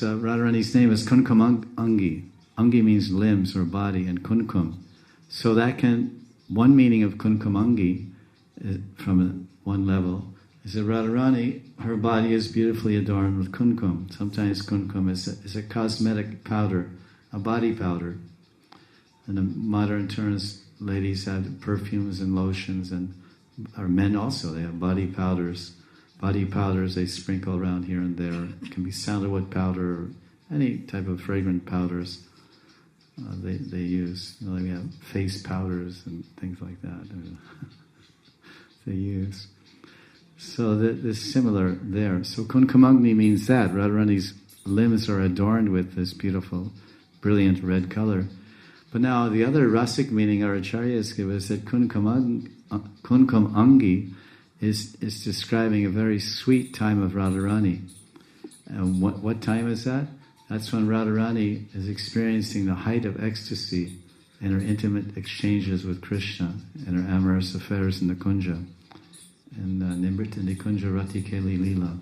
Radharani's name is Kunkum Angi. Angi means limbs or body, and Kunkum. So one meaning of Kunkum Angi, from one level, is that Radharani, her body is beautifully adorned with Kunkum. Sometimes Kunkum is a cosmetic powder, a body powder. In the modern terms, ladies have perfumes and lotions, or men also, they have body powders. Body powders they sprinkle around here and there. It can be sandalwood powder or any type of fragrant powders they use. We have face powders and things like that they use. So there's similar there. So Kunkumagni means that. Radharani's limbs are adorned with this beautiful, brilliant red color. But now the other rasic meaning our acharyas give is that Kunkum Angi is describing a very sweet time of Radharani. And what time is that? That's when Radharani is experiencing the height of ecstasy in her intimate exchanges with Krishna in her amorous affairs in the Kunja. In Nibrita Nikunja Rati Keli Lila.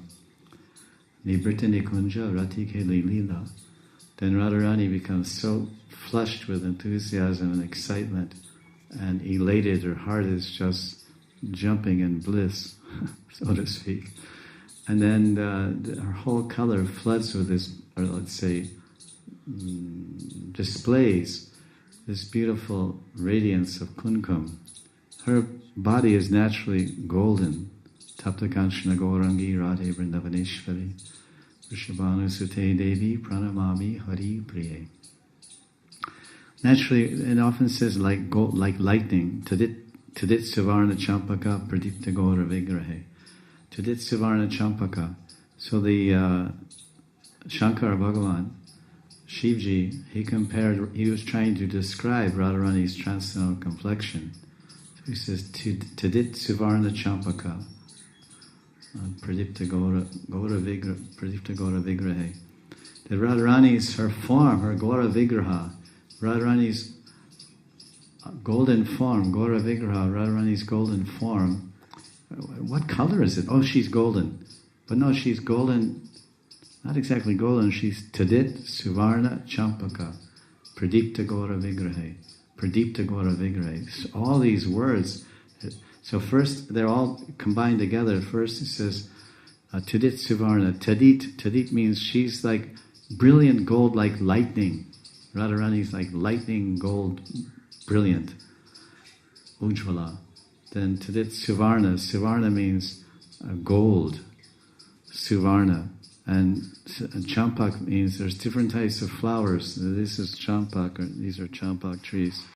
Nibrita Nikunja Rati Keli Lila. Then Radharani becomes so flushed with enthusiasm and excitement and elated, her heart is just jumping in bliss, so to speak. And then her whole color floods with this, or let's say, displays this beautiful radiance of Kunkum. Her body is naturally golden. Tapta Kanchana Gaurangi Radhe Vrindavaneshwari Vrishabhanu Sute Devi Pranamami Hari Priye. Naturally, it often says like lightning. Tadit Sivarna Champaka Pradipta Gaura Vigrahe. Tadit Sivarna Champaka. So the Shankara Bhagavan, Shivji, he was trying to describe Radharani's transcendental complexion. So he says, Tadit Sivarna Champaka Pradipta Gaura Vigrahe. That Radharani's, her form, her Gaura Vigraha, Radharani's golden form, Gaura Vigraha, Radharani's golden form. What color is it? Oh, she's golden. But no, she's golden, not exactly golden, she's Tadit Suvarna Champaka, Pradipta Gaura Vigrahe, Pradipta Gaura Vigrahe. So all these words, so first they're all combined together. First it says, Tadit Suvarna. Tadit means she's like brilliant gold like lightning. Radharani's like lightning gold, brilliant, Ujjvala. Then Tadit Suvarna. Suvarna means gold, Suvarna. And Champak means there's different types of flowers. This is Champak, or these are Champak trees.